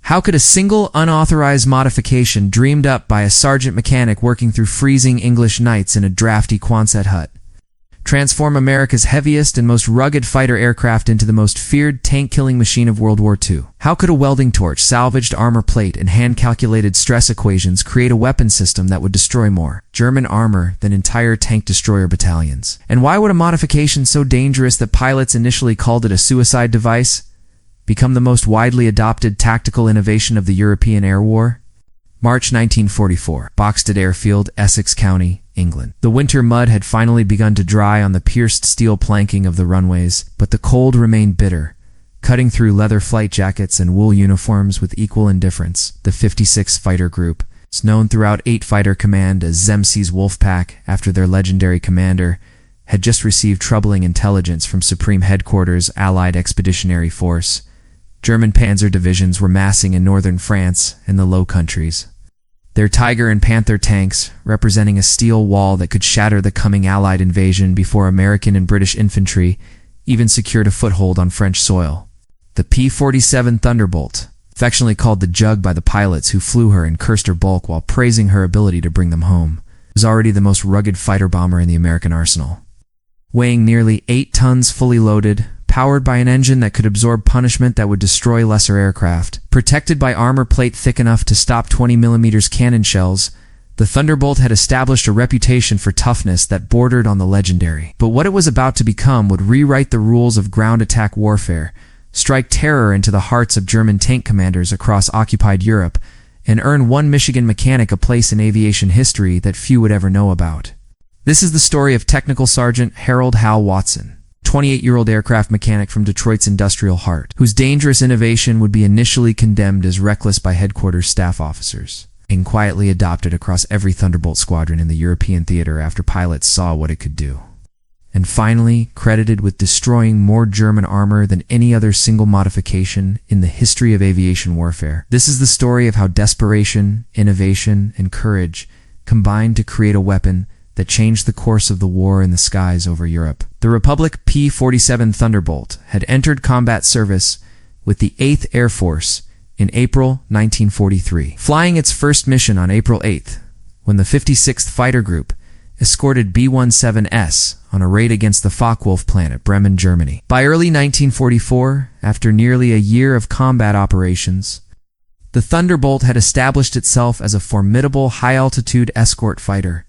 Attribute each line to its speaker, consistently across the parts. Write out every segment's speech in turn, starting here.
Speaker 1: How could a single unauthorized modification dreamed up by a sergeant mechanic working through freezing English nights in a drafty Quonset hut transform America's heaviest and most rugged fighter aircraft into the most feared tank-killing machine of World War II? How could a welding torch, salvaged armor plate, and hand-calculated stress equations create a weapon system that would destroy more German armor than entire tank destroyer battalions? And why would a modification so dangerous that pilots initially called it a suicide device become the most widely adopted tactical innovation of the European Air War? March 1944, Boxted Airfield, Essex County, England. The winter mud had finally begun to dry on the pierced steel planking of the runways, but the cold remained bitter, cutting through leather flight jackets and wool uniforms with equal indifference. The 56th Fighter Group, known throughout 8 Fighter Command as Zemke's Wolfpack after their legendary commander, had just received troubling intelligence from Supreme Headquarters Allied Expeditionary Force. German Panzer divisions were massing in northern France and the Low Countries. Their Tiger and Panther tanks, representing a steel wall that could shatter the coming Allied invasion before American and British infantry even secured a foothold on French soil. The P-47 Thunderbolt, affectionately called the Jug by the pilots who flew her and cursed her bulk while praising her ability to bring them home, was already the most rugged fighter bomber in the American arsenal. Weighing nearly 8 tons fully loaded, powered by an engine that could absorb punishment that would destroy lesser aircraft, protected by armor plate thick enough to stop 20mm cannon shells, the Thunderbolt had established a reputation for toughness that bordered on the legendary. But what it was about to become would rewrite the rules of ground attack warfare, strike terror into the hearts of German tank commanders across occupied Europe, and earn one Michigan mechanic a place in aviation history that few would ever know about. This is the story of Technical Sergeant Harold Hal Watson, 28-year-old aircraft mechanic from Detroit's industrial heart, whose dangerous innovation would be initially condemned as reckless by headquarters staff officers, and quietly adopted across every Thunderbolt squadron in the European theater after pilots saw what it could do. And finally, credited with destroying more German armor than any other single modification in the history of aviation warfare. This is the story of how desperation, innovation, and courage combined to create a weapon that changed the course of the war in the skies over Europe. The Republic P-47 Thunderbolt had entered combat service with the 8th Air Force in April 1943, flying its first mission on April 8th, when the 56th Fighter Group escorted B-17S on a raid against the Focke-Wulf plant at Bremen, Germany. By early 1944, after nearly a year of combat operations, the Thunderbolt had established itself as a formidable high-altitude escort fighter.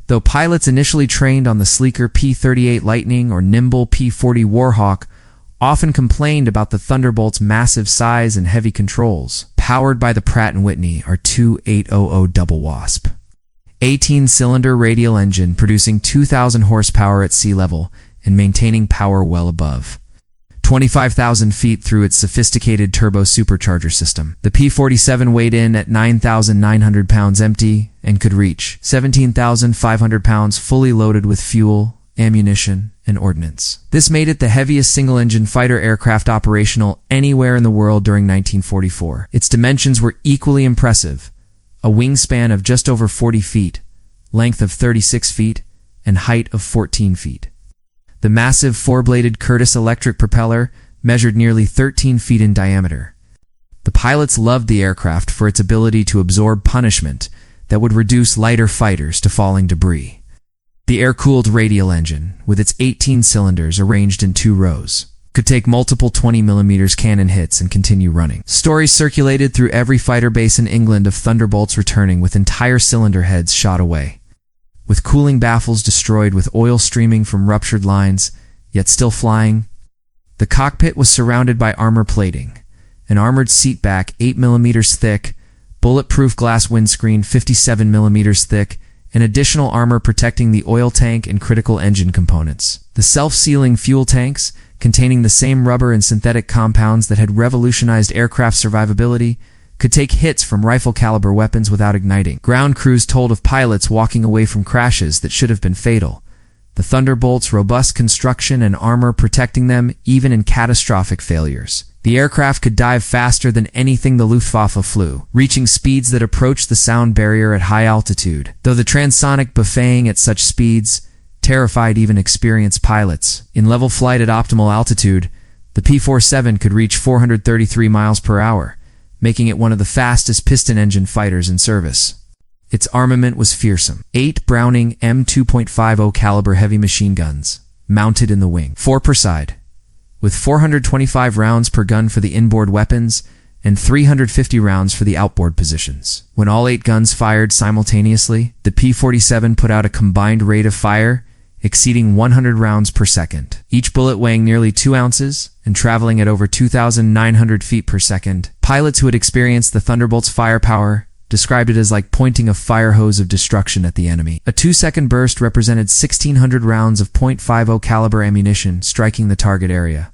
Speaker 1: Though pilots initially trained on the sleeker P-38 Lightning or nimble P-40 Warhawk often complained about the Thunderbolt's massive size and heavy controls, powered by the Pratt & Whitney R2800 Double Wasp 18-cylinder radial engine producing 2,000 horsepower at sea level and maintaining power well above 25,000 feet through its sophisticated turbo supercharger system. The P-47 weighed in at 9,900 pounds empty and could reach 17,500 pounds fully loaded with fuel, ammunition, and ordnance. This made it the heaviest single-engine fighter aircraft operational anywhere in the world during 1944. Its dimensions were equally impressive: a wingspan of just over 40 feet, length of 36 feet, and height of 14 feet. The massive 4-bladed Curtiss electric propeller measured nearly 13 feet in diameter. The pilots loved the aircraft for its ability to absorb punishment that would reduce lighter fighters to falling debris. The air-cooled radial engine, with its 18 cylinders arranged in 2 rows, could take multiple 20mm cannon hits and continue running. Stories circulated through every fighter base in England of Thunderbolts returning with entire cylinder heads shot away, with cooling baffles destroyed with oil streaming from ruptured lines, yet still flying. The cockpit was surrounded by armor plating, an armored seatback 8mm thick, bulletproof glass windscreen 57mm thick, and additional armor protecting the oil tank and critical engine components. The self-sealing fuel tanks, containing the same rubber and synthetic compounds that had revolutionized aircraft survivability, could take hits from rifle-caliber weapons without igniting. Ground crews told of pilots walking away from crashes that should have been fatal, the Thunderbolt's robust construction and armor protecting them even in catastrophic failures. The aircraft could dive faster than anything the Luftwaffe flew, reaching speeds that approached the sound barrier at high altitude, though the transonic buffeting at such speeds terrified even experienced pilots. In level flight at optimal altitude, the P-47 could reach 433 miles per hour, making it one of the fastest piston-engine fighters in service. Its armament was fearsome. 8 Browning M2.50 caliber heavy machine guns, mounted in the wing, 4 per side, with 425 rounds per gun for the inboard weapons and 350 rounds for the outboard positions. When all 8 guns fired simultaneously, the P-47 put out a combined rate of fire exceeding 100 rounds per second, each bullet weighing nearly 2 ounces and traveling at over 2,900 feet per second. Pilots who had experienced the Thunderbolt's firepower described it as like pointing a fire hose of destruction at the enemy. A 2-second burst represented 1,600 rounds of .50 caliber ammunition striking the target area.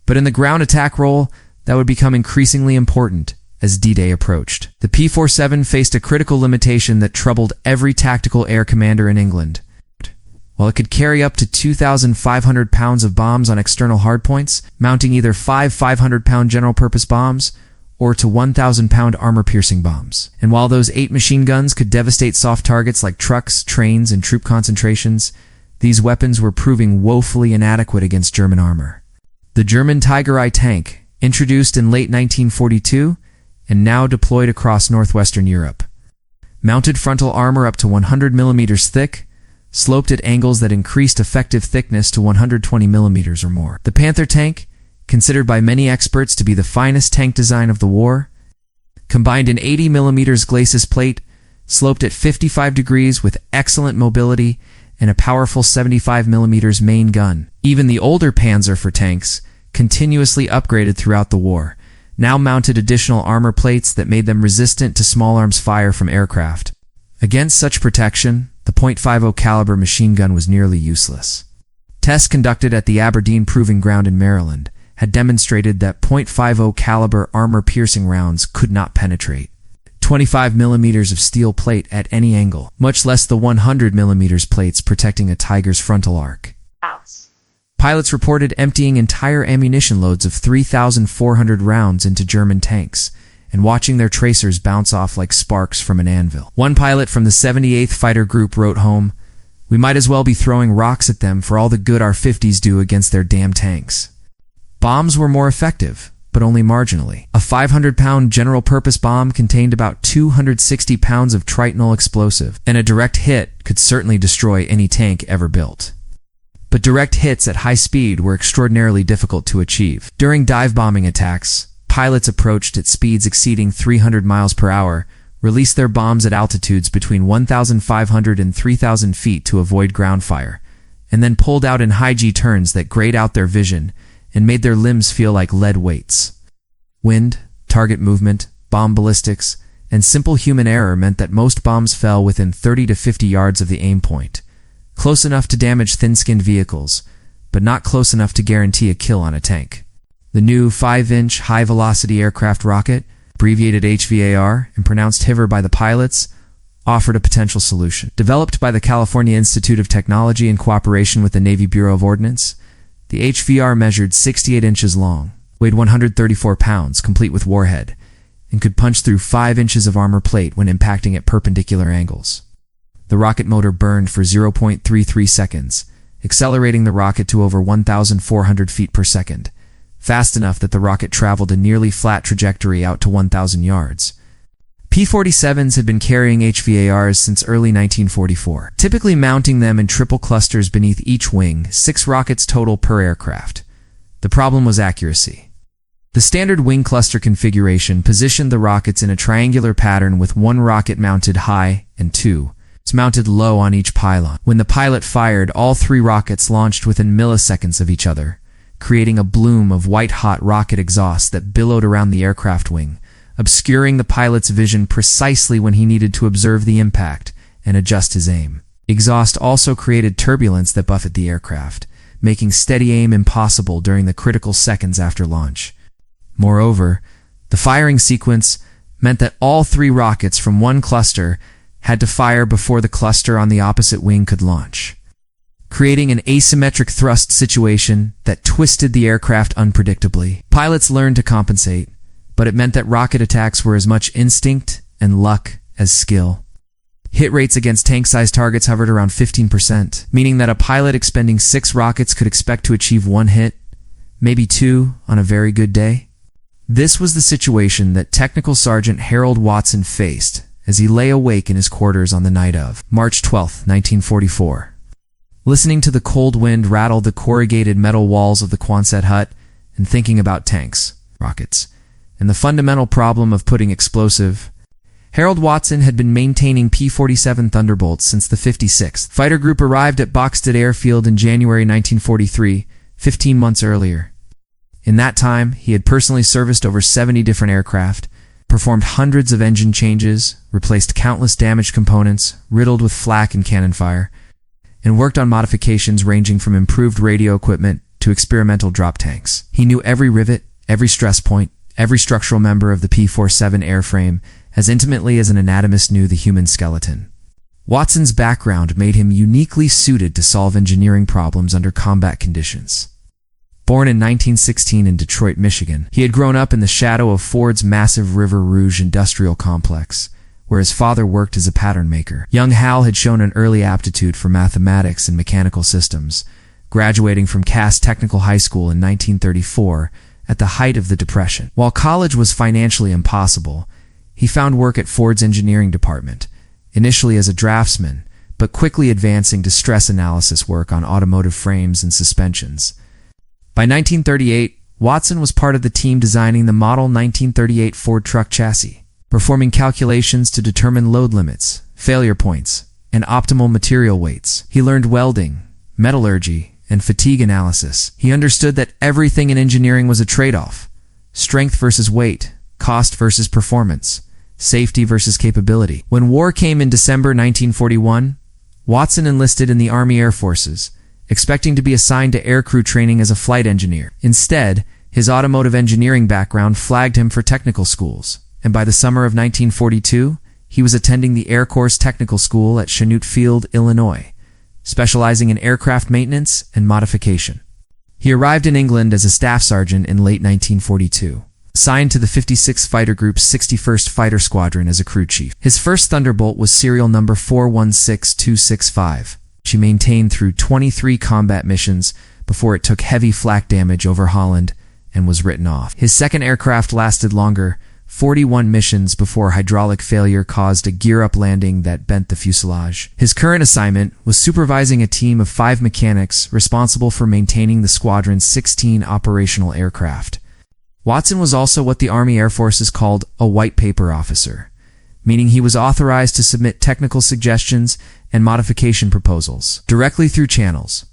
Speaker 1: But in the ground attack role, that would become increasingly important as D-Day approached. The P-47 faced a critical limitation that troubled every tactical air commander in England. While it could carry up to 2,500 pounds of bombs on external hardpoints, mounting either 5 500-pound general-purpose bombs or to 1,000-pound armor-piercing bombs. And while those 8 machine guns could devastate soft targets like trucks, trains, and troop concentrations, these weapons were proving woefully inadequate against German armor. The German Tiger I tank, introduced in late 1942 and now deployed across northwestern Europe, mounted frontal armor up to 100 millimeters thick, sloped at angles that increased effective thickness to 120 millimeters or more. The Panther tank, considered by many experts to be the finest tank design of the war, combined an 80 millimeters glacis plate, sloped at 55 degrees with excellent mobility and a powerful 75 millimeters main gun. Even the older Panzer for tanks, continuously upgraded throughout the war, now mounted additional armor plates that made them resistant to small arms fire from aircraft. Against such protection, the .50 caliber machine gun was nearly useless. Tests conducted at the Aberdeen Proving Ground in Maryland had demonstrated that .50 caliber armor-piercing rounds could not penetrate 25 millimeters of steel plate at any angle, much less the 100 millimeters plates protecting a Tiger's frontal arc. Pilots reported emptying entire ammunition loads of 3,400 rounds into German tanks and watching their tracers bounce off like sparks from an anvil. One pilot from the 78th Fighter Group wrote home, "We might as well be throwing rocks at them for all the good our 50s do against their damn tanks." Bombs were more effective, but only marginally. A 500-pound general-purpose bomb contained about 260 pounds of tritonal explosive, and a direct hit could certainly destroy any tank ever built. But direct hits at high speed were extraordinarily difficult to achieve. During dive bombing attacks, pilots approached at speeds exceeding 300 miles per hour, released their bombs at altitudes between 1,500 and 3,000 feet to avoid ground fire, and then pulled out in high-G turns that grayed out their vision and made their limbs feel like lead weights. Wind, target movement, bomb ballistics, and simple human error meant that most bombs fell within 30 to 50 yards of the aim point, close enough to damage thin-skinned vehicles, but not close enough to guarantee a kill on a tank. The new 5-inch high-velocity aircraft rocket, abbreviated HVAR and pronounced HVAR by the pilots, offered a potential solution. Developed by the California Institute of Technology in cooperation with the Navy Bureau of Ordnance, the HVR measured 68 inches long, weighed 134 pounds, complete with warhead, and could punch through 5 inches of armor plate when impacting at perpendicular angles. The rocket motor burned for 0.33 seconds, accelerating the rocket to over 1,400 feet per second, fast enough that the rocket traveled a nearly flat trajectory out to 1,000 yards. P-47s had been carrying HVARs since early 1944, typically mounting them in triple clusters beneath each wing, 6 rockets total per aircraft. The problem was accuracy. The standard wing cluster configuration positioned the rockets in a triangular pattern with 1 rocket mounted high and 2 mounted low on each pylon. When the pilot fired, all 3 rockets launched within milliseconds of each other, creating a bloom of white-hot rocket exhaust that billowed around the aircraft wing, obscuring the pilot's vision precisely when he needed to observe the impact and adjust his aim. Exhaust also created turbulence that buffeted the aircraft, making steady aim impossible during the critical seconds after launch. Moreover, the firing sequence meant that all 3 rockets from one cluster had to fire before the cluster on the opposite wing could launch, creating an asymmetric thrust situation that twisted the aircraft unpredictably. Pilots learned to compensate, but it meant that rocket attacks were as much instinct and luck as skill. Hit rates against tank-sized targets hovered around 15%, meaning that a pilot expending 6 rockets could expect to achieve 1 hit, maybe 2 on a very good day. This was the situation that Technical Sergeant Harold Watson faced as he lay awake in his quarters on the night of March 12, 1944. Listening to the cold wind rattle the corrugated metal walls of the Quonset hut and thinking about tanks, rockets, and the fundamental problem of putting explosive, Harold Watson had been maintaining P-47 Thunderbolts since the 56th Fighter Group arrived at Boxted Airfield in January 1943, 15 months earlier. In that time, he had personally serviced over 70 different aircraft, performed hundreds of engine changes, replaced countless damaged components riddled with flak and cannon fire, and worked on modifications ranging from improved radio equipment to experimental drop tanks. He knew every rivet, every stress point, every structural member of the P-47 airframe as intimately as an anatomist knew the human skeleton. Watson's background made him uniquely suited to solve engineering problems under combat conditions. Born in 1916 in Detroit, Michigan, he had grown up in the shadow of Ford's massive River Rouge industrial complex, where his father worked as a pattern maker. Young Hal had shown an early aptitude for mathematics and mechanical systems, graduating from Cass Technical High School in 1934 at the height of the Depression. While college was financially impossible, he found work at Ford's engineering department, initially as a draftsman, but quickly advancing to stress analysis work on automotive frames and suspensions. By 1938, Watson was part of the team designing the Model 1938 Ford truck chassis, performing calculations to determine load limits, failure points, and optimal material weights. He learned welding, metallurgy, and fatigue analysis. He understood that everything in engineering was a trade-off: strength versus weight, cost versus performance, safety versus capability. When war came in December 1941, Watson enlisted in the Army Air Forces, expecting to be assigned to aircrew training as a flight engineer. Instead, his automotive engineering background flagged him for technical schools, and by the summer of 1942, he was attending the Air Corps Technical School at Chanute Field, Illinois, specializing in aircraft maintenance and modification. He arrived in England as a staff sergeant in late 1942. Assigned to the 56th Fighter Group's 61st Fighter Squadron as a crew chief. His first Thunderbolt was serial number 416265. She maintained through 23 combat missions before it took heavy flak damage over Holland and was written off. His second aircraft lasted longer, 41 missions before hydraulic failure caused a gear-up landing that bent the fuselage. His current assignment was supervising a team of 5 mechanics responsible for maintaining the squadron's 16 operational aircraft. Watson was also what the Army Air Forces called a white paper officer, meaning he was authorized to submit technical suggestions and modification proposals directly through channels,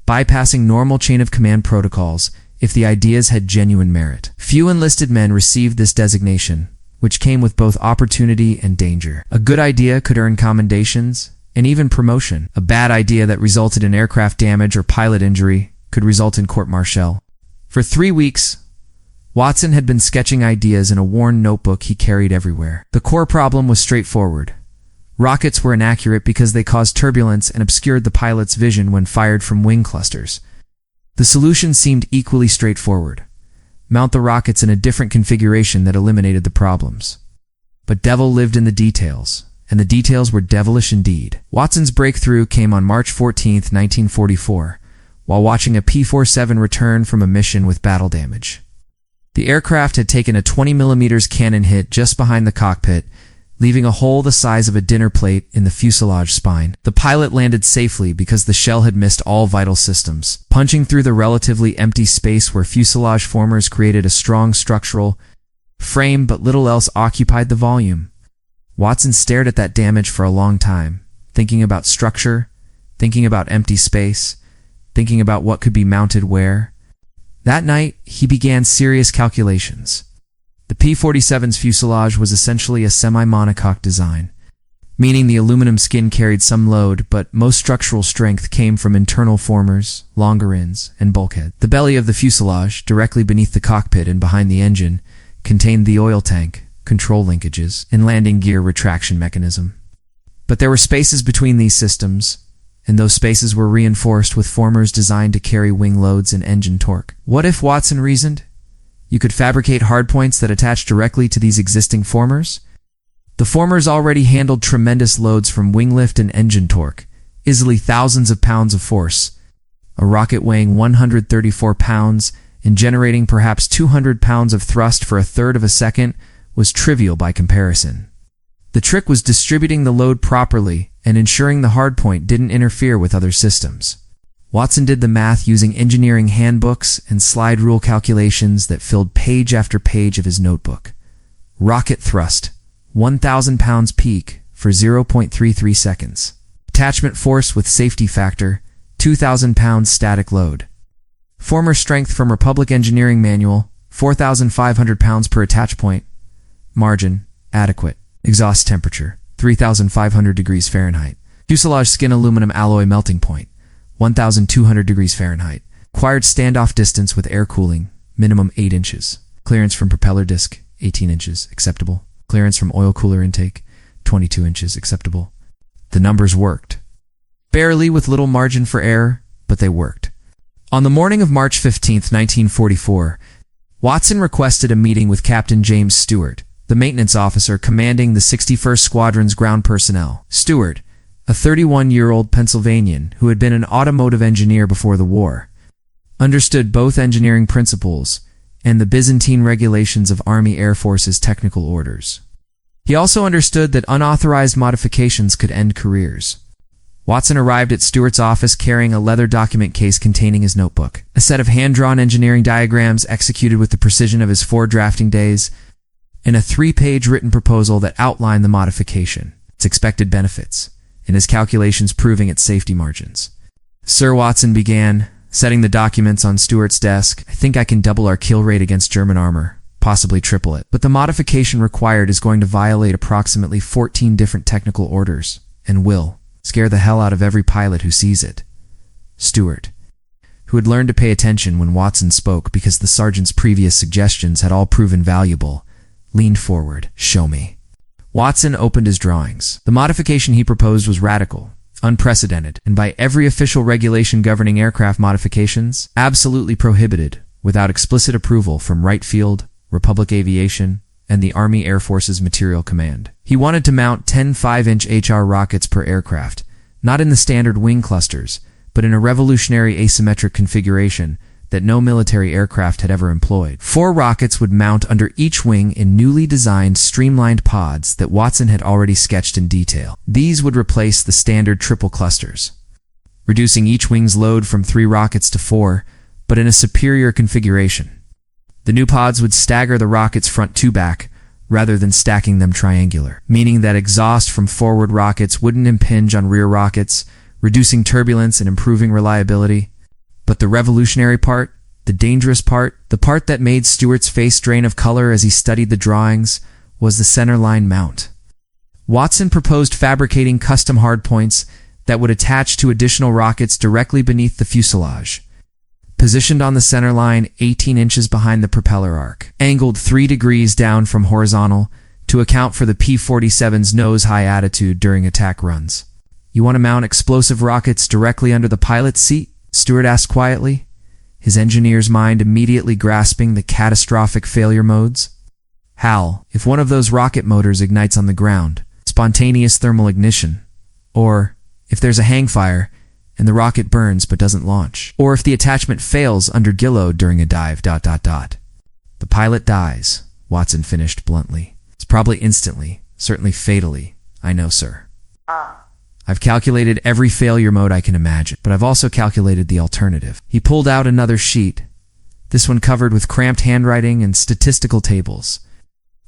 Speaker 1: bypassing normal chain of command protocols if the ideas had genuine merit. Few enlisted men received this designation, which came with both opportunity and danger. A good idea could earn commendations and even promotion. A bad idea that resulted in aircraft damage or pilot injury could result in court-martial. For 3 weeks, Watson had been sketching ideas in a worn notebook he carried everywhere. The core problem was straightforward. Rockets were inaccurate because they caused turbulence and obscured the pilot's vision when fired from wing clusters. The solution seemed equally straightforward: mount the rockets in a different configuration that eliminated the problems. But devil lived in the details, and the details were devilish indeed. Watson's breakthrough came on March 14, 1944, while watching a P-47 return from a mission with battle damage. The aircraft had taken a 20mm cannon hit just behind the cockpit, leaving a hole the size of a dinner plate in the fuselage spine. The pilot landed safely because the shell had missed all vital systems, punching through the relatively empty space where fuselage formers created a strong structural frame, but little else occupied the volume. Watson stared at that damage for a long time, thinking about structure, thinking about empty space, thinking about what could be mounted where. That night, he began serious calculations. The P-47's fuselage was essentially a semi-monocoque design, meaning the aluminum skin carried some load, but most structural strength came from internal formers, longerins, and bulkhead. The belly of the fuselage, directly beneath the cockpit and behind the engine, contained the oil tank, control linkages, and landing gear retraction mechanism. But there were spaces between these systems, and those spaces were reinforced with formers designed to carry wing loads and engine torque. What if, Watson reasoned, you could fabricate hardpoints that attach directly to these existing formers? The formers already handled tremendous loads from wing lift and engine torque, easily thousands of pounds of force. A rocket weighing 134 pounds and generating perhaps 200 pounds of thrust for a third of a second was trivial by comparison. The trick was distributing the load properly and ensuring the hardpoint didn't interfere with other systems. Watson did the math using engineering handbooks and slide rule calculations that filled page after page of his notebook. Rocket thrust, 1,000 pounds peak for 0.33 seconds. Attachment force with safety factor, 2,000 pounds static load. Former strength from Republic Engineering Manual, 4,500 pounds per attach point. Margin, adequate. Exhaust temperature, 3,500 degrees Fahrenheit. Fuselage skin aluminum alloy melting point, 1,200 degrees Fahrenheit. Required standoff distance with air cooling, minimum 8 inches. Clearance from propeller disc, 18 inches, acceptable. Clearance from oil cooler intake, 22 inches, acceptable. The numbers worked. Barely, with little margin for error, but they worked. On the morning of March 15, 1944, Watson requested a meeting with Captain James Stewart, the maintenance officer commanding the 61st Squadron's ground personnel. Stewart, a 31-year-old Pennsylvanian who had been an automotive engineer before the war, understood both engineering principles and the Byzantine regulations of Army Air Force's technical orders. He also understood that unauthorized modifications could end careers. Watson arrived at Stewart's office carrying a leather document case containing his notebook, a set of hand-drawn engineering diagrams executed with the precision of his 4 drafting days, and a 3-page written proposal that outlined the modification, its expected benefits, and his calculations proving its safety margins. Sir, Watson began, setting the documents on Stewart's desk. I think I can double our kill rate against German armor, possibly triple it. But the modification required is going to violate approximately 14 different technical orders, and will scare the hell out of every pilot who sees it. Stewart, who had learned to pay attention when Watson spoke because the sergeant's previous suggestions had all proven valuable, leaned forward. Show me. Watson opened his drawings. The modification he proposed was radical, unprecedented, and by every official regulation governing aircraft modifications, absolutely prohibited, without explicit approval from Wright Field, Republic Aviation, and the Army Air Force's Material Command. He wanted to mount 10 5-inch HR rockets per aircraft, not in the standard wing clusters, but in a revolutionary asymmetric configuration that no military aircraft had ever employed. 4 rockets would mount under each wing in newly designed streamlined pods that Watson had already sketched in detail. These would replace the standard triple clusters, reducing each wing's load from 3 rockets to 4, but in a superior configuration. The new pods would stagger the rockets front to back, rather than stacking them triangular, meaning that exhaust from forward rockets wouldn't impinge on rear rockets, reducing turbulence and improving reliability. But the revolutionary part, the dangerous part, the part that made Stewart's face drain of color as he studied the drawings, was the centerline mount. Watson proposed fabricating custom hardpoints that would attach to additional rockets directly beneath the fuselage, positioned on the centerline 18 inches behind the propeller arc, angled 3 degrees down from horizontal to account for the P-47's nose-high attitude during attack runs. You want to mount explosive rockets directly under the pilot's seat? Stewart asked quietly, his engineer's mind immediately grasping the catastrophic failure modes. Hal, if one of those rocket motors ignites on the ground, spontaneous thermal ignition, or if there's a hang fire and the rocket burns but doesn't launch, or if the attachment fails under gillow during a dive, The pilot dies, Watson finished bluntly. It's probably instantly, certainly fatally. I know, sir. I've calculated every failure mode I can imagine, but I've also calculated the alternative. He pulled out another sheet, this one covered with cramped handwriting and statistical tables.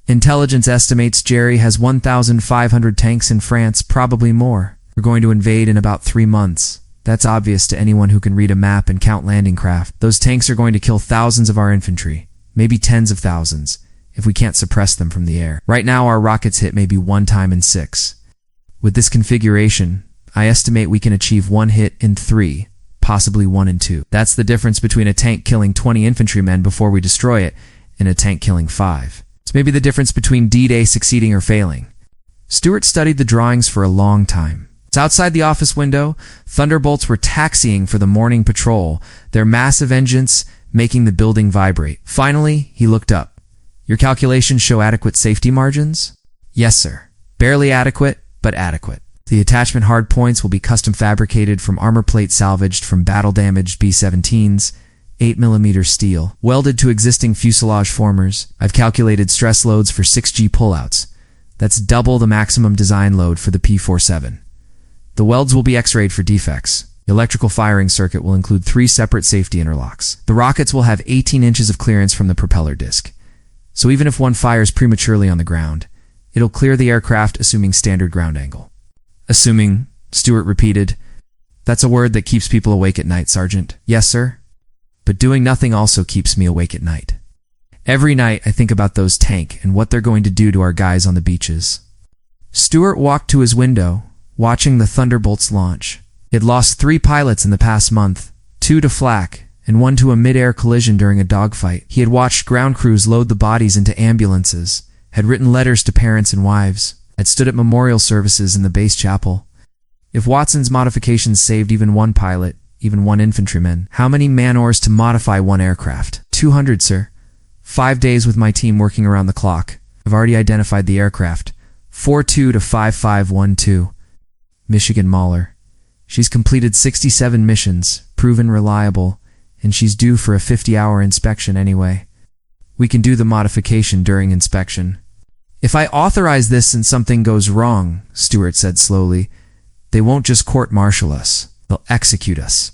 Speaker 1: Intelligence estimates Jerry has 1,500 tanks in France, probably more. We're going to invade in about 3 months. That's obvious to anyone who can read a map and count landing craft. Those tanks are going to kill thousands of our infantry, maybe tens of thousands, if we can't suppress them from the air. Right now our rockets hit maybe 1 time in 6. With this configuration, I estimate we can achieve 1 hit in 3, possibly 1 in 2. That's the difference between a tank killing 20 infantrymen before we destroy it and a tank killing 5. It's maybe the difference between D-Day succeeding or failing. Stewart studied the drawings for a long time. It's outside the office window. Thunderbolts were taxiing for the morning patrol, their massive engines making the building vibrate. Finally, he looked up. Your calculations show adequate safety margins? Yes, sir. Barely adequate, but adequate. The attachment hardpoints will be custom fabricated from armor plate salvaged from battle-damaged B-17s, 8mm steel, welded to existing fuselage formers. I've calculated stress loads for 6G pullouts. That's double the maximum design load for the P-47. The welds will be X-rayed for defects. The electrical firing circuit will include 3 separate safety interlocks. The rockets will have 18 inches of clearance from the propeller disc. So even if one fires prematurely on the ground, it'll clear the aircraft assuming standard ground angle. Assuming, Stewart repeated. That's a word that keeps people awake at night, Sergeant. Yes, sir. But doing nothing also keeps me awake at night. Every night I think about those tanks and what they're going to do to our guys on the beaches. Stewart walked to his window, watching the Thunderbolt's launch. It lost 3 pilots in the past month, 2 to flak, and 1 to a mid-air collision during a dogfight. He had watched ground crews load the bodies into ambulances, had written letters to parents and wives, had stood at memorial services in the base chapel. If Watson's modifications saved even 1 pilot, even 1 infantryman, how many man-hours to modify 1 aircraft? 200, sir. 5 days with my team working around the clock. I've already identified the aircraft. 42 to 5512. Michigan Mauler. She's completed 67 missions, proven reliable, and she's due for a 50-hour inspection anyway. We can do the modification during inspection. If I authorize this and something goes wrong, Stewart said slowly, they won't just court-martial us. They'll execute us.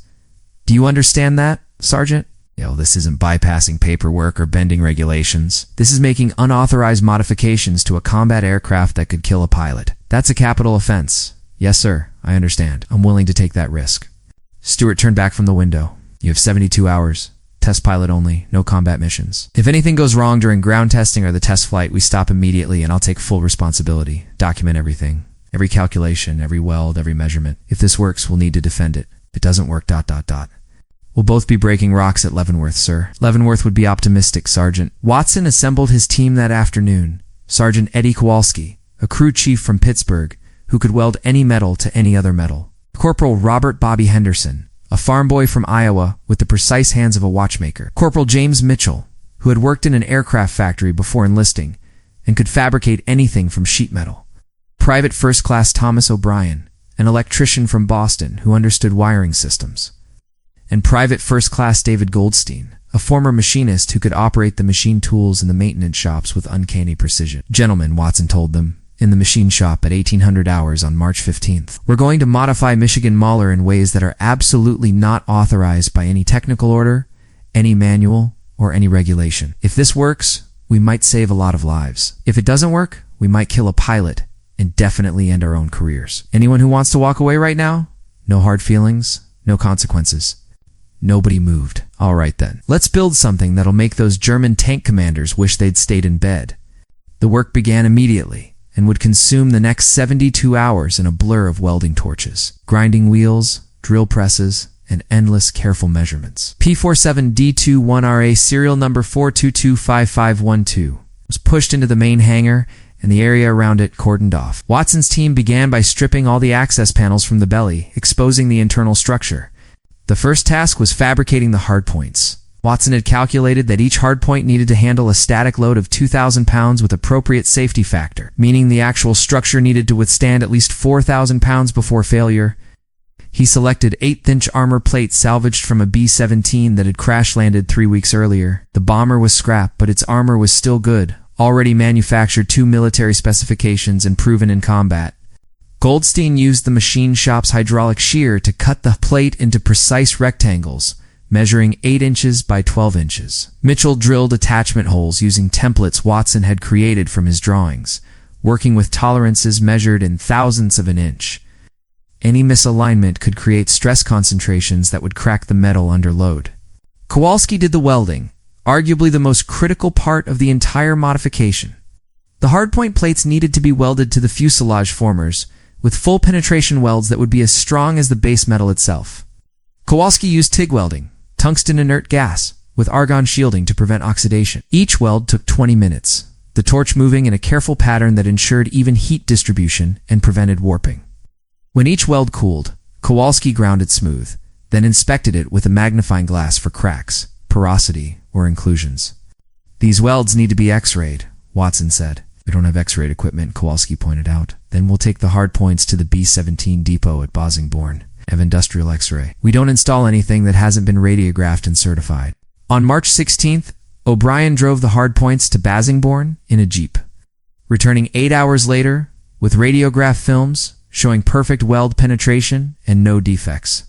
Speaker 1: Do you understand that, Sergeant? This isn't bypassing paperwork or bending regulations. This is making unauthorized modifications to a combat aircraft that could kill a pilot. That's a capital offense. Yes, sir. I understand. I'm willing to take that risk. Stewart turned back from the window. You have 72 hours. Test pilot only. No combat missions. If anything goes wrong during ground testing or the test flight, we stop immediately and I'll take full responsibility. Document everything. Every calculation, every weld, every measurement. If this works, we'll need to defend it. If it doesn't work, ... We'll both be breaking rocks at Leavenworth, sir. Leavenworth would be optimistic, Sergeant. Watson assembled his team that afternoon. Sergeant Eddie Kowalski, a crew chief from Pittsburgh, who could weld any metal to any other metal. Corporal Robert Bobby Henderson, a farm boy from Iowa with the precise hands of a watchmaker. Corporal James Mitchell, who had worked in an aircraft factory before enlisting and could fabricate anything from sheet metal. Private First Class Thomas O'Brien, an electrician from Boston who understood wiring systems. And Private First Class David Goldstein, a former machinist who could operate the machine tools in the maintenance shops with uncanny precision. Gentlemen, Watson told them, in the machine shop at 1800 hours on March 15th, we're going to modify Michigan Mauler in ways that are absolutely not authorized by any technical order, any manual, or any regulation. If this works, we might save a lot of lives. If it doesn't work, we might kill a pilot and definitely end our own careers. Anyone who wants to walk away right now? No hard feelings, no consequences. Nobody moved. All right then. Let's build something that'll make those German tank commanders wish they'd stayed in bed. The work began immediately and would consume the next 72 hours in a blur of welding torches, grinding wheels, drill presses, and endless careful measurements. P-47 D21RA serial number 4225512 was pushed into the main hangar and the area around it cordoned off. Watson's team began by stripping all the access panels from the belly, exposing the internal structure. The first task was fabricating the hardpoints. Watson had calculated that each hardpoint needed to handle a static load of 2,000 pounds with appropriate safety factor, meaning the actual structure needed to withstand at least 4,000 pounds before failure. He selected 8th-inch armor plates salvaged from a B-17 that had crash-landed 3 weeks earlier. The bomber was scrapped, but its armor was still good, already manufactured to military specifications and proven in combat. Goldstein used the machine shop's hydraulic shear to cut the plate into precise rectangles, measuring 8 inches by 12 inches. Mitchell drilled attachment holes using templates Watson had created from his drawings, working with tolerances measured in thousandths of an inch. Any misalignment could create stress concentrations that would crack the metal under load. Kowalski did the welding, arguably the most critical part of the entire modification. The hardpoint plates needed to be welded to the fuselage formers, with full penetration welds that would be as strong as the base metal itself. Kowalski used TIG welding, tungsten inert gas, with argon shielding to prevent oxidation. Each weld took 20 minutes, the torch moving in a careful pattern that ensured even heat distribution and prevented warping. When each weld cooled, Kowalski ground it smooth, then inspected it with a magnifying glass for cracks, porosity, or inclusions. These welds need to be X-rayed, Watson said. We don't have X-rayed equipment, Kowalski pointed out. Then we'll take the hardpoints to the B-17 depot at Bosingborn. Have industrial X-ray. We don't install anything that hasn't been radiographed and certified. On March 16th, O'Brien drove the hardpoints to Basingbourn in a Jeep, returning 8 hours later with radiograph films showing perfect weld penetration and no defects.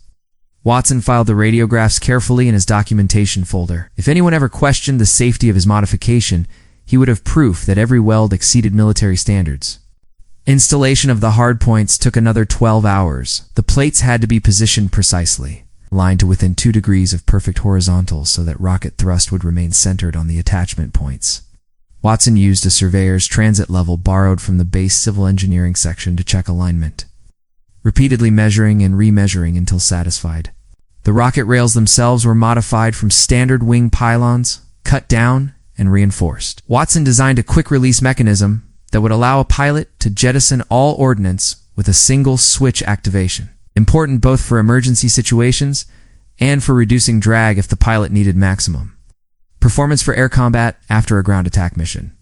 Speaker 1: Watson filed the radiographs carefully in his documentation folder. If anyone ever questioned the safety of his modification, he would have proof that every weld exceeded military standards. Installation of the hardpoints took another 12 hours. The plates had to be positioned precisely, aligned to within 2 degrees of perfect horizontal so that rocket thrust would remain centered on the attachment points. Watson used a surveyor's transit level borrowed from the base civil engineering section to check alignment, repeatedly measuring and remeasuring until satisfied. The rocket rails themselves were modified from standard wing pylons, cut down and reinforced. Watson designed a quick-release mechanism that would allow a pilot to jettison all ordnance with a single switch activation, important both for emergency situations and for reducing drag if the pilot needed maximum performance for air combat after a ground attack mission.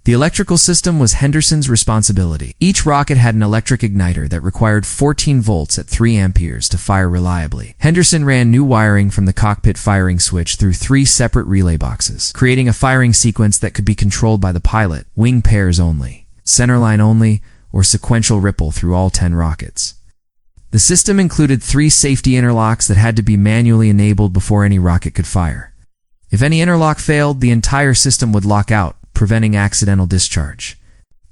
Speaker 1: The electrical system was Henderson's responsibility. Each rocket had an electric igniter that required 14 volts at 3 amperes to fire reliably. Henderson ran new wiring from the cockpit firing switch through 3 separate relay boxes, creating a firing sequence that could be controlled by the pilot, wing pairs only, centerline only, or sequential ripple through all 10 rockets. The system included 3 safety interlocks that had to be manually enabled before any rocket could fire. If any interlock failed, the entire system would lock out, preventing accidental discharge.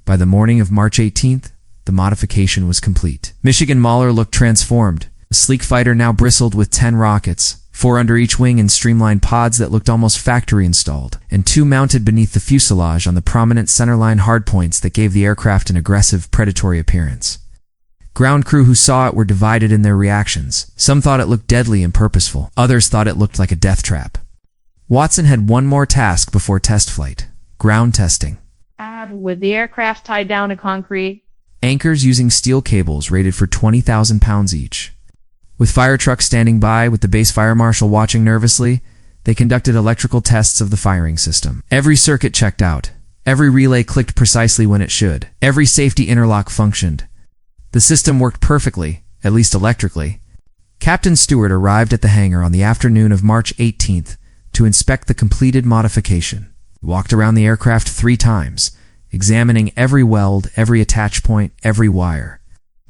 Speaker 1: By the morning of March 18th, the modification was complete. Michigan Mauler looked transformed. The sleek fighter now bristled with 10 rockets, 4 under each wing in streamlined pods that looked almost factory installed, and 2 mounted beneath the fuselage on the prominent centerline hardpoints that gave the aircraft an aggressive, predatory appearance. Ground crew who saw it were divided in their reactions. Some thought it looked deadly and purposeful. Others thought it looked like a death trap. Watson had one more task before test flight: ground testing.
Speaker 2: With the aircraft tied down to concrete.
Speaker 1: Anchors using steel cables rated for 20,000 pounds each. With fire trucks standing by with the base fire marshal watching nervously, they conducted electrical tests of the firing system. Every circuit checked out. Every relay clicked precisely when it should. Every safety interlock functioned. The system worked perfectly, at least electrically. Captain Stewart arrived at the hangar on the afternoon of March 18th to inspect the completed modification. He walked around the aircraft 3 times, examining every weld, every attach point, every wire.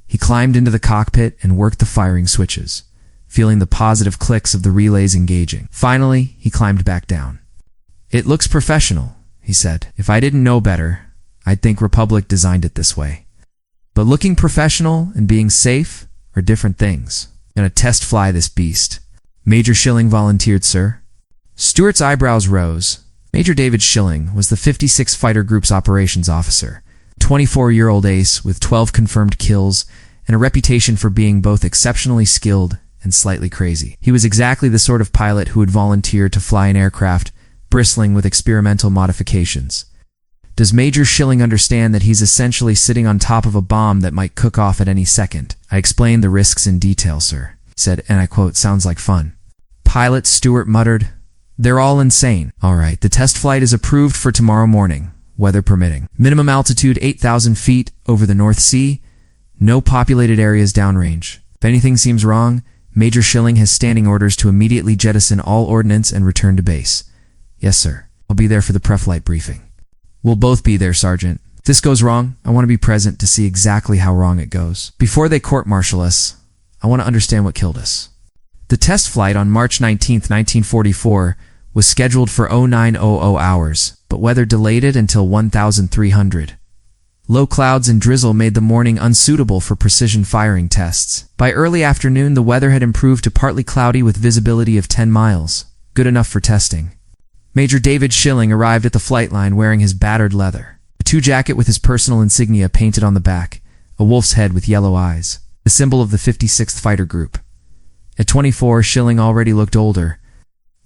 Speaker 1: He climbed into the cockpit and worked the firing switches, feeling the positive clicks of the relays engaging. Finally, he climbed back down. "It looks professional," he said. "If I didn't know better, I'd think Republic designed it this way. But looking professional and being safe are different things. I'm gonna test fly this beast." Major Schilling volunteered, sir. Stewart's eyebrows rose. Major David Schilling was the 56th Fighter Group's operations officer, 24-year-old ace with 12 confirmed kills and a reputation for being both exceptionally skilled and slightly crazy. He was exactly the sort of pilot who would volunteer to fly an aircraft bristling with experimental modifications. Does Major Schilling understand that he's essentially sitting on top of a bomb that might cook off at any second? "I explained the risks in detail, sir," he said, and I quote, "sounds like fun." Pilot Stewart muttered, "They're all insane." "All right, the test flight is approved for tomorrow morning, weather permitting. Minimum altitude 8,000 feet over the North Sea, no populated areas downrange. If anything seems wrong, Major Schilling has standing orders to immediately jettison all ordnance and return to base." "Yes, sir. I'll be there for the pre-flight briefing." "We'll both be there, Sergeant. If this goes wrong, I want to be present to see exactly how wrong it goes. Before they court-martial us, I want to understand what killed us." The test flight on March 19, 1944 was scheduled for 0900 hours, but weather delayed it until 1300. Low clouds and drizzle made the morning unsuitable for precision firing tests. By early afternoon, the weather had improved to partly cloudy with visibility of 10 miles, good enough for testing. Major David Schilling arrived at the flight line wearing his battered leather, a 2 jacket with his personal insignia painted on the back, a wolf's head with yellow eyes, the symbol of the 56th Fighter Group. At 24, Schilling already looked older,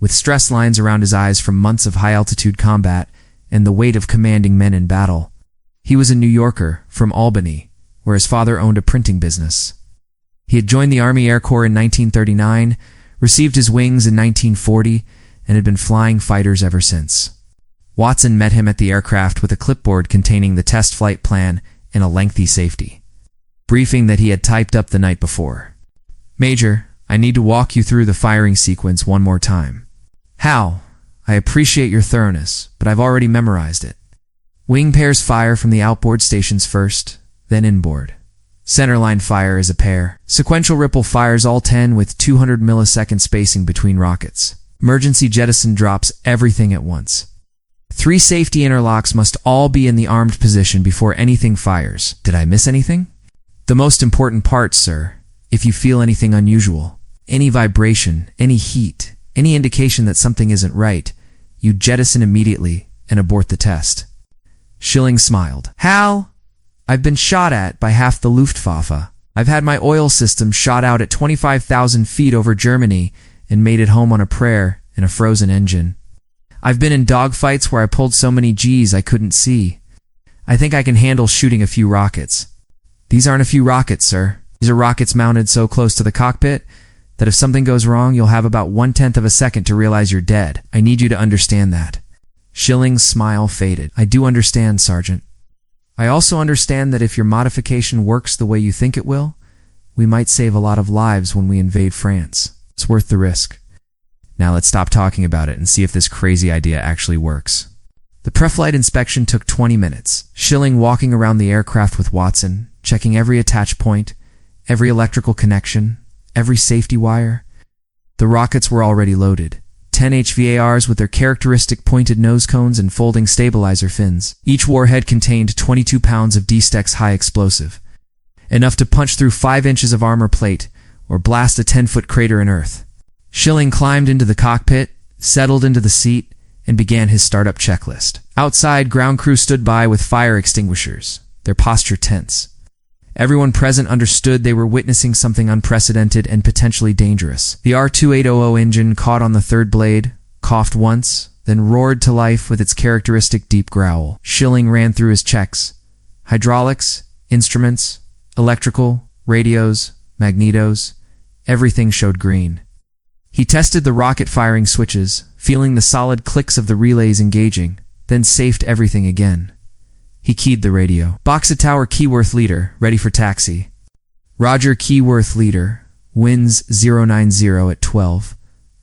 Speaker 1: with stress lines around his eyes from months of high-altitude combat and the weight of commanding men in battle. He was a New Yorker from Albany, where his father owned a printing business. He had joined the Army Air Corps in 1939, received his wings in 1940, and had been flying fighters ever since. Watson met him at the aircraft with a clipboard containing the test flight plan and a lengthy safety briefing that he had typed up the night before. "Major, I need to walk you through the firing sequence one more time." "How?" I appreciate your thoroughness, but I've already memorized it. Wing pairs fire from the outboard stations first, then inboard. Centerline fire is a pair. Sequential ripple fires all 10 with 200 millisecond spacing between rockets. Emergency jettison drops everything at once. 3 safety interlocks must all be in the armed position before anything fires. Did I miss anything? The most important part, sir, if you feel anything unusual, any vibration, any heat, any indication that something isn't right, you jettison immediately and abort the test. Schilling smiled. Hal, I've been shot at by half the Luftwaffe. I've had my oil system shot out at 25,000 feet over Germany and made it home on a prayer in a frozen engine. I've been in dogfights where I pulled so many G's I couldn't see. I think I can handle shooting a few rockets. These aren't a few rockets, sir. These are rockets mounted so close to the cockpit that if something goes wrong, you'll have about 1/10 of a second to realize you're dead. I need you to understand that. Schilling's smile faded. I do understand, Sergeant. I also understand that if your modification works the way you think it will, we might save a lot of lives when we invade France. It's worth the risk. Now let's stop talking about it and see if this crazy idea actually works. The pre-flight inspection took 20 minutes. Schilling walking around the aircraft with Watson, checking every attach point, every electrical connection, every safety wire. The rockets were already loaded. 10 HVARs with their characteristic pointed nose cones and folding stabilizer fins. Each warhead contained 22 pounds of D-Stex high explosive, enough to punch through 5 inches of armor plate or blast a 10-foot crater in earth. Schilling climbed into the cockpit, settled into the seat, and began his startup checklist. Outside, ground crew stood by with fire extinguishers, their posture tense. Everyone present understood they were witnessing something unprecedented and potentially dangerous. The R2800 engine caught on the third blade, coughed once, then roared to life with its characteristic deep growl. Schilling ran through his checks. Hydraulics, instruments, electrical, radios, magnetos, everything showed green. He tested the rocket firing switches, feeling the solid clicks of the relays engaging, then safed everything again. He keyed the radio. Boxted Tower Keyworth Leader, ready for taxi. Roger Keyworth Leader, winds 090 at 12.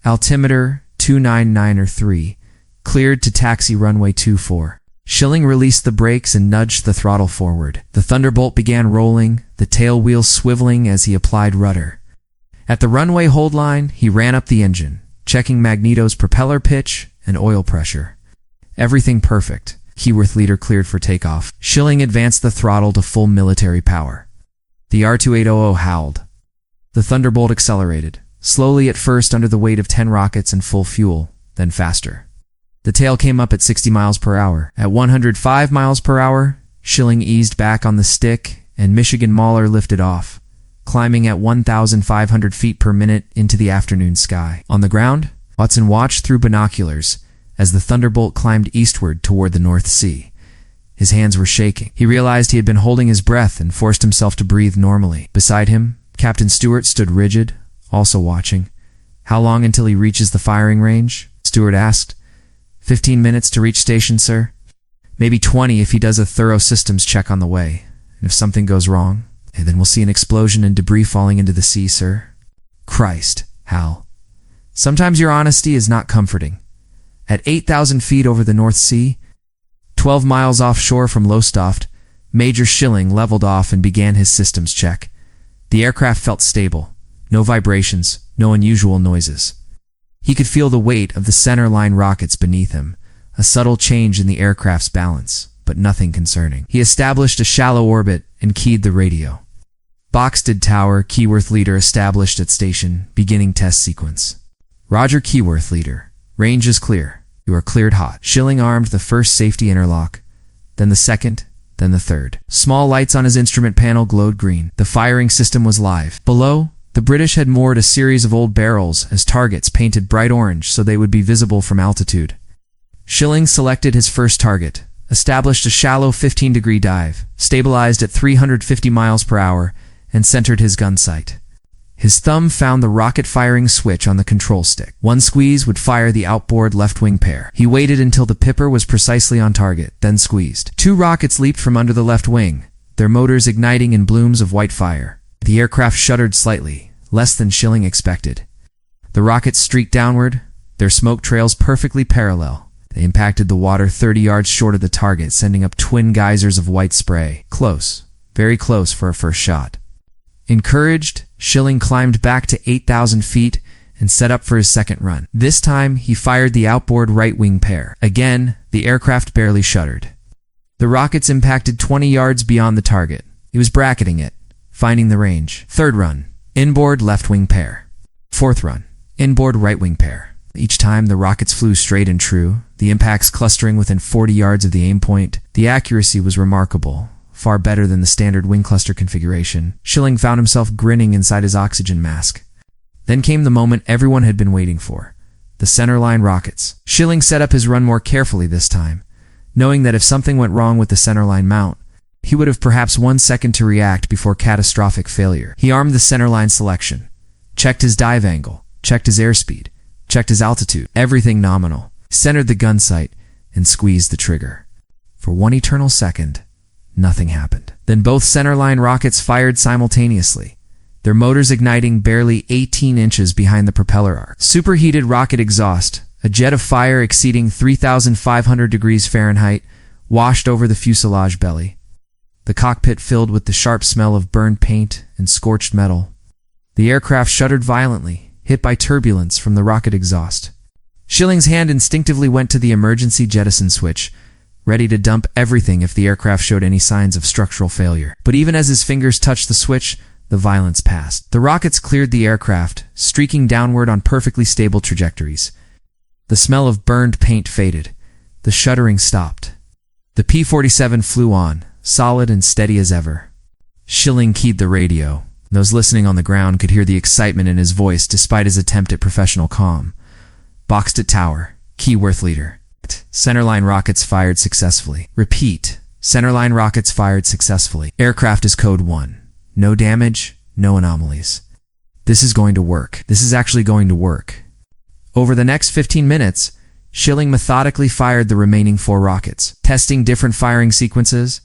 Speaker 1: Altimeter 299 cleared to taxi runway 24. Schilling released the brakes and nudged the throttle forward. The Thunderbolt began rolling, the tail wheels swiveling as he applied rudder. At the runway hold line, he ran up the engine, checking Magneto's propeller pitch and oil pressure. Everything perfect. Keyworth Leader cleared for takeoff. Schilling advanced the throttle to full military power. The R2800 howled. The Thunderbolt accelerated, slowly at first under the weight of 10 rockets and full fuel, then faster. The tail came up at 60 miles per hour. At 105 miles per hour, Schilling eased back on the stick and Michigan Mauler lifted off, climbing at 1,500 feet per minute into the afternoon sky. On the ground, Watson watched through binoculars as the Thunderbolt climbed eastward toward the North Sea. His hands were shaking. He realized he had been holding his breath and forced himself to breathe normally. Beside him, Captain Stewart stood rigid, also watching. How long until he reaches the firing range? Stewart asked. 15 minutes to reach station, sir. Maybe 20 if he does a thorough systems check on the way. And if something goes wrong, then we'll see an explosion and debris falling into the sea, sir. Christ, Hal. Sometimes your honesty is not comforting. At 8,000 feet over the North Sea, 12 miles offshore from Lowestoft, Major Schilling leveled off and began his systems check. The aircraft felt stable. No vibrations, no unusual noises. He could feel the weight of the centerline rockets beneath him, a subtle change in the aircraft's balance, but nothing concerning. He established a shallow orbit and keyed the radio. Boxted Tower, Keyworth Leader established at station, beginning test sequence. Roger Keyworth Leader. Range is clear. You are cleared hot. Schilling armed the first safety interlock, then the second, then the third. Small lights on his instrument panel glowed green. The firing system was live. Below, the British had moored a series of old barrels as targets painted bright orange so they would be visible from altitude. Schilling selected his first target, established a shallow 15-degree dive, stabilized at 350 miles per hour, and centered his gun sight. His thumb found the rocket firing switch on the control stick. One squeeze would fire the outboard left wing pair. He waited until the Pipper was precisely on target, then squeezed. 2 rockets leaped from under the left wing, their motors igniting in blooms of white fire. The aircraft shuddered slightly, less than Schilling expected. The rockets streaked downward, their smoke trails perfectly parallel. They impacted the water 30 yards short of the target, sending up twin geysers of white spray. Close, very close for a first shot. Encouraged, Schilling climbed back to 8,000 feet and set up for his second run. This time, he fired the outboard right wing pair. Again, the aircraft barely shuddered. The rockets impacted 20 yards beyond the target. He was bracketing it, finding the range. Third run, inboard left wing pair. Fourth run, inboard right wing pair. Each time, the rockets flew straight and true, the impacts clustering within 40 yards of the aim point. The accuracy was remarkable, far better than the standard wing cluster configuration. Schilling found himself grinning inside his oxygen mask. Then came the moment everyone had been waiting for, the centerline rockets. Schilling set up his run more carefully this time, knowing that if something went wrong with the centerline mount, he would have perhaps 1 second to react before catastrophic failure. He armed the centerline selection, checked his dive angle, checked his airspeed, checked his altitude, everything nominal, centered the gun sight, and squeezed the trigger. For 1 eternal second, nothing happened. Then both centerline rockets fired simultaneously, their motors igniting barely 18 inches behind the propeller arc. Superheated rocket exhaust, a jet of fire exceeding 3,500 degrees Fahrenheit, washed over the fuselage belly. The cockpit filled with the sharp smell of burned paint and scorched metal. The aircraft shuddered violently, hit by turbulence from the rocket exhaust. Schilling's hand instinctively went to the emergency jettison switch, ready to dump everything if the aircraft showed any signs of structural failure. But even as his fingers touched the switch, the violence passed. The rockets cleared the aircraft, streaking downward on perfectly stable trajectories. The smell of burned paint faded. The shuddering stopped. The P-47 flew on, solid and steady as ever. Schilling keyed the radio. Those listening on the ground could hear the excitement in his voice despite his attempt at professional calm. Boxted Tower, Keyworth leader. Centerline rockets fired successfully. Repeat. Centerline rockets fired successfully. Aircraft is code 1. No damage, no anomalies. This is going to work. This is actually going to work. Over the next 15 minutes, Schilling methodically fired the remaining 4 rockets, testing different firing sequences,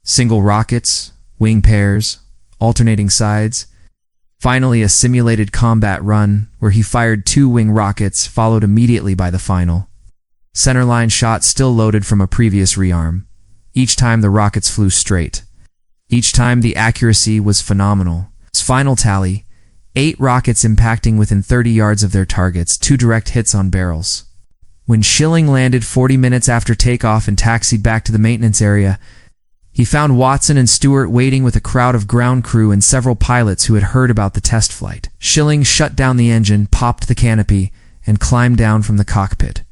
Speaker 1: single rockets, wing pairs, alternating sides. Finally, a simulated combat run where he fired 2 wing rockets, followed immediately by the final. Centerline shot still loaded from a previous rearm. Each time the rockets flew straight. Each time the accuracy was phenomenal. Its final tally, 8 rockets impacting within 30 yards of their targets, 2 direct hits on barrels. When Schilling landed 40 minutes after takeoff and taxied back to the maintenance area, he found Watson and Stewart waiting with a crowd of ground crew and several pilots who had heard about the test flight. Schilling shut down the engine, popped the canopy, and climbed down from the cockpit.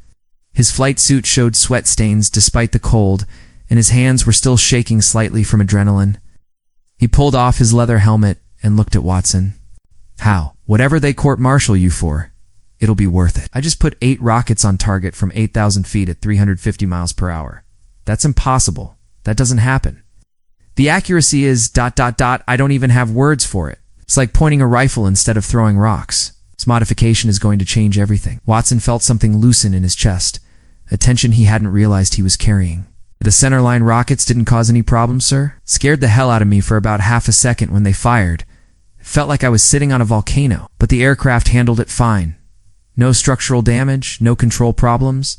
Speaker 1: His flight suit showed sweat stains despite the cold, and his hands were still shaking slightly from adrenaline. He pulled off his leather helmet and looked at Watson. How? Whatever they court-martial you for, it'll be worth it. I just put 8 rockets on target from 8,000 feet at 350 miles per hour. That's impossible. That doesn't happen. The accuracy is ... I don't even have words for it. It's like pointing a rifle instead of throwing rocks. This modification is going to change everything. Watson felt something loosen in his chest, a tension he hadn't realized he was carrying. The centerline rockets didn't cause any problems, sir? Scared the hell out of me for about half a second when they fired. It felt like I was sitting on a volcano, but the aircraft handled it fine. No structural damage, no control problems.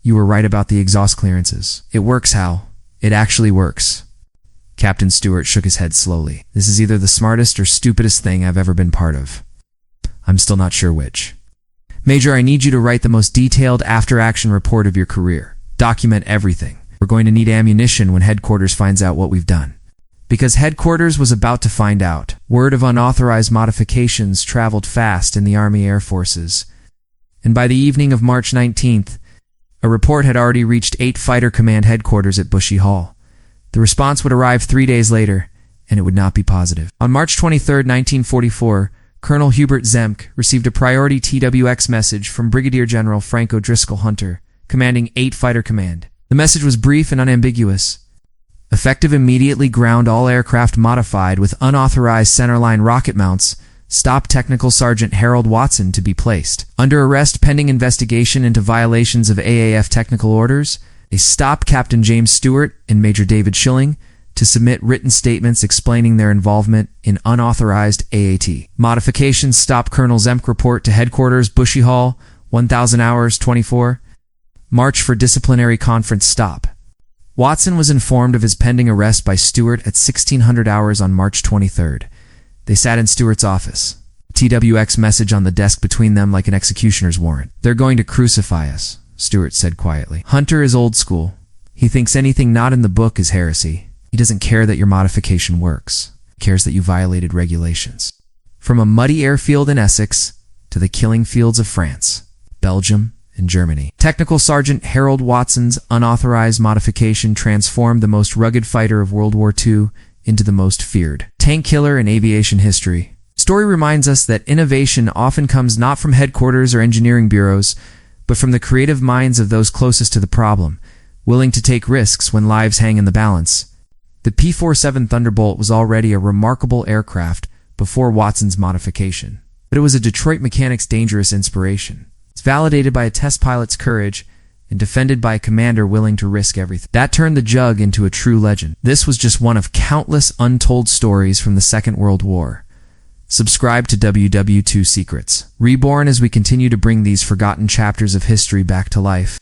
Speaker 1: You were right about the exhaust clearances. It works, Hal. It actually works. Captain Stewart shook his head slowly. This is either the smartest or stupidest thing I've ever been part of. I'm still not sure which. Major, I need you to write the most detailed after-action report of your career. Document everything. We're going to need ammunition when headquarters finds out what we've done. Because headquarters was about to find out. Word of unauthorized modifications traveled fast in the Army Air Forces. And by the evening of March 19th, a report had already reached 8 Fighter Command headquarters at Bushy Hall. The response would arrive 3 days later, and it would not be positive. On March 23, 1944, Colonel Hubert Zemke received a priority TWX message from Brigadier General Frank O'Driscoll Hunter, commanding 8 Fighter Command. The message was brief and unambiguous. Effective immediately ground all aircraft modified with unauthorized centerline rocket mounts. Stop Technical Sergeant Harold Watson to be placed under arrest pending investigation into violations of AAF technical orders. They stop Captain James Stewart and Major David Schilling to submit written statements explaining their involvement in unauthorized AAT. Modifications stop Colonel Zemke report to headquarters Bushy Hall 1,000 hours, 24. March for disciplinary conference stop. Watson was informed of his pending arrest by Stewart at 1600 hours on March 23rd. They sat in Stewart's office. TWX message on the desk between them like an executioner's warrant. "They're going to crucify us," Stewart said quietly. "Hunter is old school. He thinks anything not in the book is heresy. He doesn't care that your modification works. He cares that you violated regulations." From a muddy airfield in Essex to the killing fields of France, Belgium, and Germany, Technical Sergeant Harold Watson's unauthorized modification transformed the most rugged fighter of World War II into the most feared tank killer in aviation history. Story reminds us that innovation often comes not from headquarters or engineering bureaus, but from the creative minds of those closest to the problem, willing to take risks when lives hang in the balance. The P-47 Thunderbolt was already a remarkable aircraft before Watson's modification, but it was a Detroit mechanic's dangerous inspiration. It's validated by a test pilot's courage and defended by a commander willing to risk everything. That turned the Jug into a true legend. This was just one of countless untold stories from the Second World War. Subscribe to WWII Secrets, reborn as we continue to bring these forgotten chapters of history back to life.